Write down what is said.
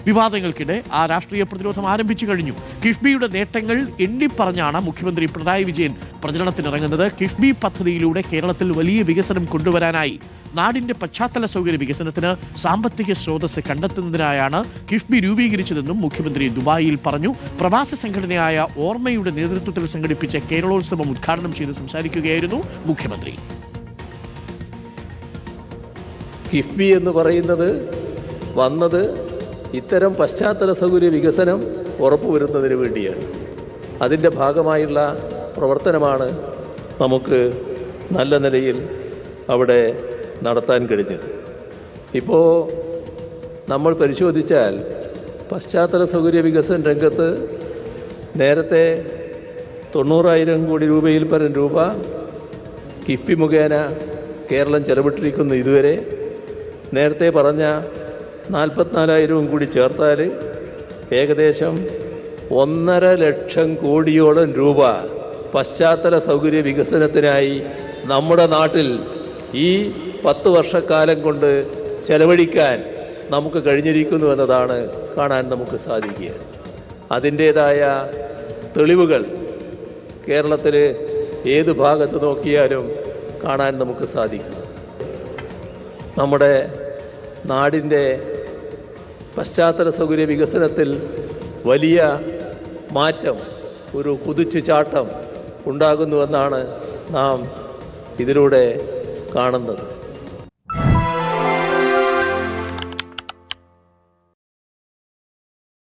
വിവാദങ്ങൾക്കിടെ ആ രാഷ്ട്രീയ പ്രതിരോധം ആരംഭിച്ചു കഴിഞ്ഞു. കിഫ്ബിയുടെ നേട്ടങ്ങൾ എണ്ണിപ്പറഞ്ഞാണ് മുഖ്യമന്ത്രി പിണറായി വിജയൻ പ്രചരണത്തിനിറങ്ങുന്നത്. കിഫ്ബി പദ്ധതിയിലൂടെ കേരളത്തിൽ വലിയ വികസനം കൊണ്ടുവരാനായി നാടിന്റെ പശ്ചാത്തല സൗകര്യ വികസനത്തിന് സാമ്പത്തിക സ്രോതസ് കണ്ടെത്തുന്നതിനായാണ് കിഫ്ബി രൂപീകരിച്ചതെന്നും മുഖ്യമന്ത്രി ദുബായിൽ പറഞ്ഞു. പ്രവാസി സംഘടനയായ ഓർമ്മയുടെ നേതൃത്വത്തിൽ സംഘടിപ്പിച്ച കേരളോത്സവം ഉദ്ഘാടനം ചെയ്ത് സംസാരിക്കുകയായിരുന്നു മുഖ്യമന്ത്രി. കിഫ്ബി എന്ന് പറയുന്നത് വന്നത് ഇത്തരം പശ്ചാത്തല സൗകര്യ വികസനം ഉറപ്പുവരുന്നതിന് വേണ്ടിയാണ്. അതിൻ്റെ ഭാഗമായുള്ള പ്രവർത്തനമാണ് നമുക്ക് നല്ല നിലയിൽ അവിടെ നടത്താൻ കഴിഞ്ഞത്. ഇപ്പോൾ നമ്മൾ പരിശോധിച്ചാൽ പശ്ചാത്തല സൗകര്യ വികസന രംഗത്ത് നേരത്തെ 90,000 കോടി രൂപയിൽ പരം രൂപ കിഫ്ബി മുഖേന കേരളം ചെലവിട്ടിരിക്കുന്നു. ഇതുവരെ നേരത്തെ പറഞ്ഞ 44,000 കൂടി ചേർത്താൽ ഏകദേശം 1.5 ലക്ഷം കോടിയോളം രൂപ പശ്ചാത്തല സൗകര്യ വികസനത്തിനായി നമ്മുടെ നാട്ടിൽ ഈ 10 വർഷക്കാലം കൊണ്ട് ചെലവഴിക്കാൻ നമുക്ക് കഴിഞ്ഞിരിക്കുന്നു എന്നതാണ് കാണാൻ നമുക്ക് സാധിക്കുക. അതിൻ്റേതായ തെളിവുകൾ കേരളത്തിൽ ഏത് ഭാഗത്ത് നോക്കിയാലും കാണാൻ നമുക്ക് സാധിക്കും. നമ്മുടെ നാടിൻ്റെ പശ്ചാത്തല സൗകര്യ വികസനത്തിൽ വലിയ മാറ്റം, ഒരു കുതിച്ചുചാട്ടം ഉണ്ടാകുന്നുവെന്നാണ് നാം ഇതിലൂടെ കാണുന്നത്.